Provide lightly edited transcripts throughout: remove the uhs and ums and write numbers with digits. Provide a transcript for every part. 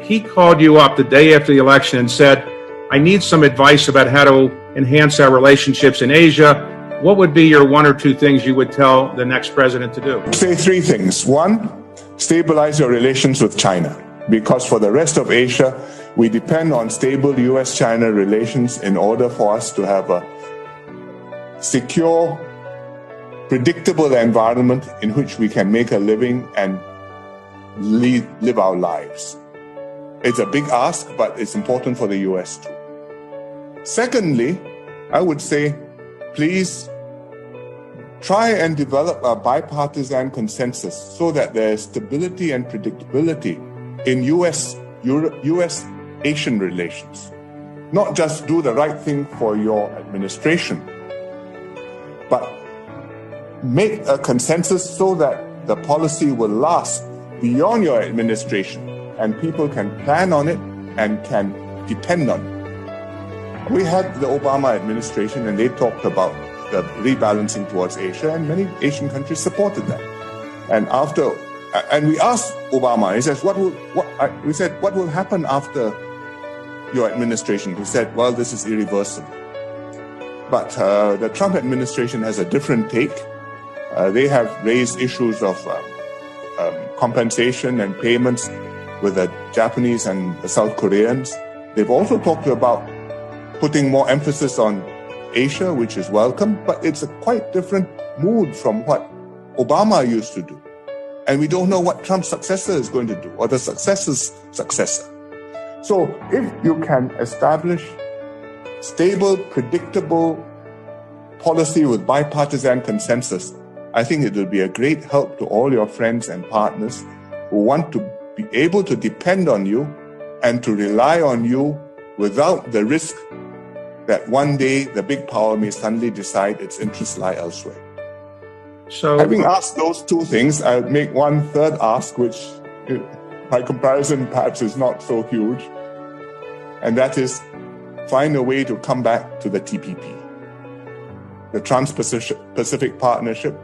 he called you up the day after the election and said, I need some advice about how to enhance our relationships in Asia, what would be your one or two things you would tell the next president to do? Say three things. One, stabilize your relations with China, because for the rest of Asia, we depend on stable US-China relations in order for us to have a secure, predictable environment in which we can make a living and live our lives. It's a big ask, but it's important for the US too. Secondly, I would say, please try and develop a bipartisan consensus so that there is stability and predictability in US-Asian relations. Not just do the right thing for your administration, but make a consensus so that the policy will last beyond your administration and people can plan on it and can depend on it. We had the Obama administration and they talked about the rebalancing towards Asia, and many Asian countries supported that. And we asked Obama, he says, we said, what will happen after your administration? He said, well, this is irreversible. But the Trump administration has a different take. They have raised issues of compensation and payments with the Japanese and the South Koreans. They've also talked about putting more emphasis on Asia, which is welcome, but it's a quite different mood from what Obama used to do. And we don't know what Trump's successor is going to do, or the successor's successor. So if you can establish stable, predictable policy with bipartisan consensus, I think it will be a great help to all your friends and partners who want to be able to depend on you and to rely on you without the risk that one day the big power may suddenly decide its interests lie elsewhere. So, having asked those two things, I'll make one third ask, which by comparison perhaps is not so huge, and that is find a way to come back to the TPP, the Trans-Pacific Partnership,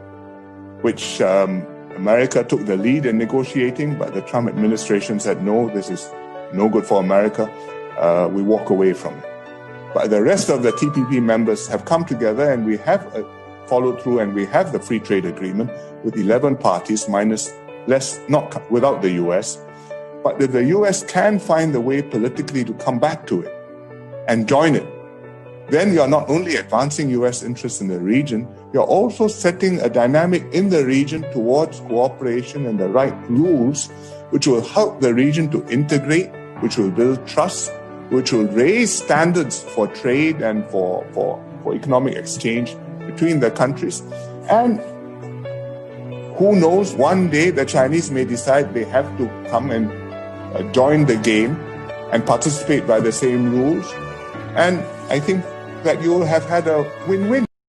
which America took the lead in negotiating, but the Trump administration said, no, this is no good for America. We walk away from it. But the rest of the TPP members have come together and we have followed through, and we have the free trade agreement with 11 parties not without the US. But if the US can find a way politically to come back to it and join it, then you're not only advancing US interests in the region, you're also setting a dynamic in the region towards cooperation and the right rules, which will help the region to integrate, which will build trust, which will raise standards for trade and for economic exchange between the countries. And who knows, one day the Chinese may decide they have to come and join the game and participate by the same rules. And I think that you will have had a win-win.